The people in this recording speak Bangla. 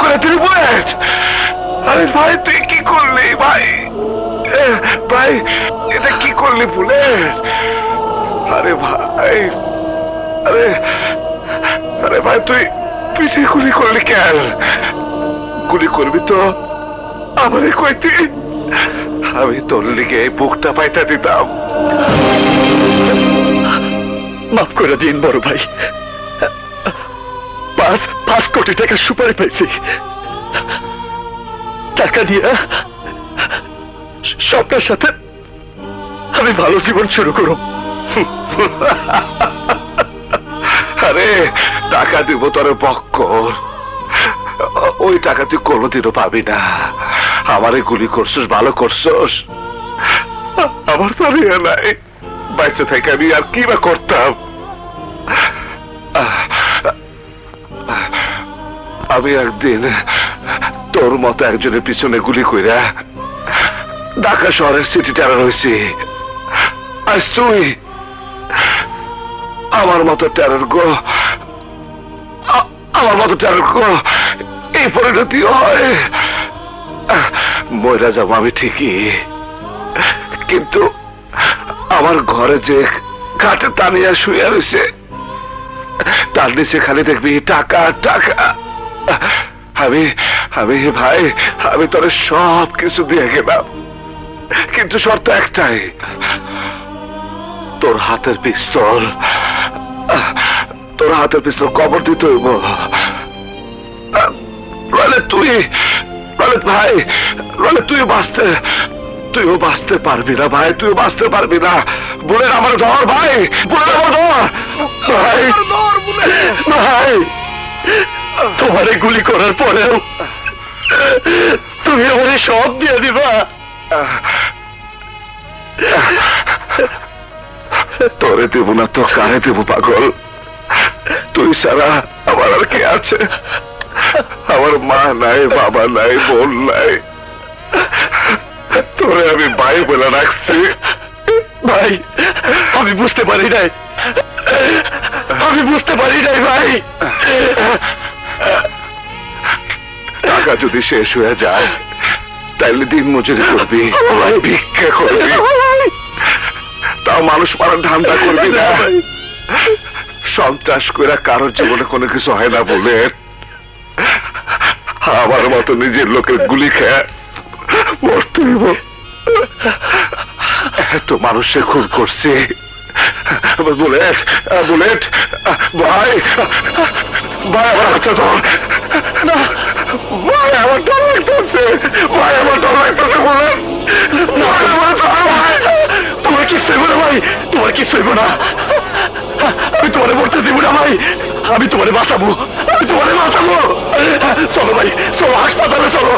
করে দিলি বুলেট। আরে ভাই তুই কি করলি ভাই? ভাই এটা কি করলি বুলেট? আরে ভাই, আরে আরে ভাই তুই পিঠে গুলি করলি কেন? গুলি করবি তো আমারে কইতি, আমি তোর লিগে এই বুকটা পাইতা দিতাম। মাফ করে দিন বড় ভাই, 5 কোটি টাকা সুপারি পাইছি, টাকা দিয়ে স্বপ্নের সাথে আমি ভালো জীবন শুরু করব। আরে টাকা দিব তোর বক্কর, ওই টাকা তুই কোনোদিনও পাবি না। আমারে গুলি করছিস, ভালো করছিস, আমার তো ইয়ে নাই, বাইচে থেকে আমি আর কি বা করতাম। আমি একদিন তোর মতো একজনের পিছনে গুলি কইরা ঢাকা শহরের সিটি টেরার হয়েছি। আজ তুই আমার মতো টেরার গো, আমার মতো টেরার গো এই পরিণতি হয়। মইরা যাবো আমি ঠিকই, কিন্তু আমার ঘরে যে খাটে টানিয়া শুয়ে রয়েছে তার নিচে খালি দেখবি টাকা টাকা। আমি আমি ভাই আমি তোর সব কিছু দিয়ে গেলাম, কিন্তু শর্ত একটাই, তোর হাতের পিস্তল, তোর হাতের পিস্তল কবর দিতে হইব। তুই ভাই তুইও বাঁচতে পারবি না ভাই, তুইও বাঁচতে পারবি না। বলে আমার ধর ভাই, বলে আমার ধর ভাই, ভাই তোমারে গুলি করার পরেও তুমি আমারে সব দিয়ে দিবা? তোরে দেব না তো কারে দেব পাগল? তুই সারা আমার আর কে আছে? আমার মা নাই, বাবা নাই, বোন নাই, তোরে আমি ভাই বলে রাখছি। ভাই আমি বুঝতে পারি নাই, আমি বুঝতে পারি নাই ভাই। টাকা যদি শেষ হয়ে যায় তাইলে দিন মজুরি করবি, ভিক্ষা করবি, তাও মানুষ মারার ধান্দা করবি না। সন্ত্রাস করে কারোর জীবনে কোনো কিছু হয় না বলে আমার মতো নিজের লোকের গুলি খেয়ে মরতে হইব। এত মানুষে খুন করছে। বুলেট বুলেট ভাই, ভাই আমার হাতটা ধর, ভাই আমার ডর লাগতেছে, ভাই আমার ডর লাগতেছে বুলেট, তোমার কি সইব না ভাই, তোমার কি সইব না? আমি তোমারে মরতে দিব না ভাই, আমি তোমারে বাঁচাবো, আমি তোমারে বাঁচাবো। চলো ভাই চলো, হাসপাতালে চলো।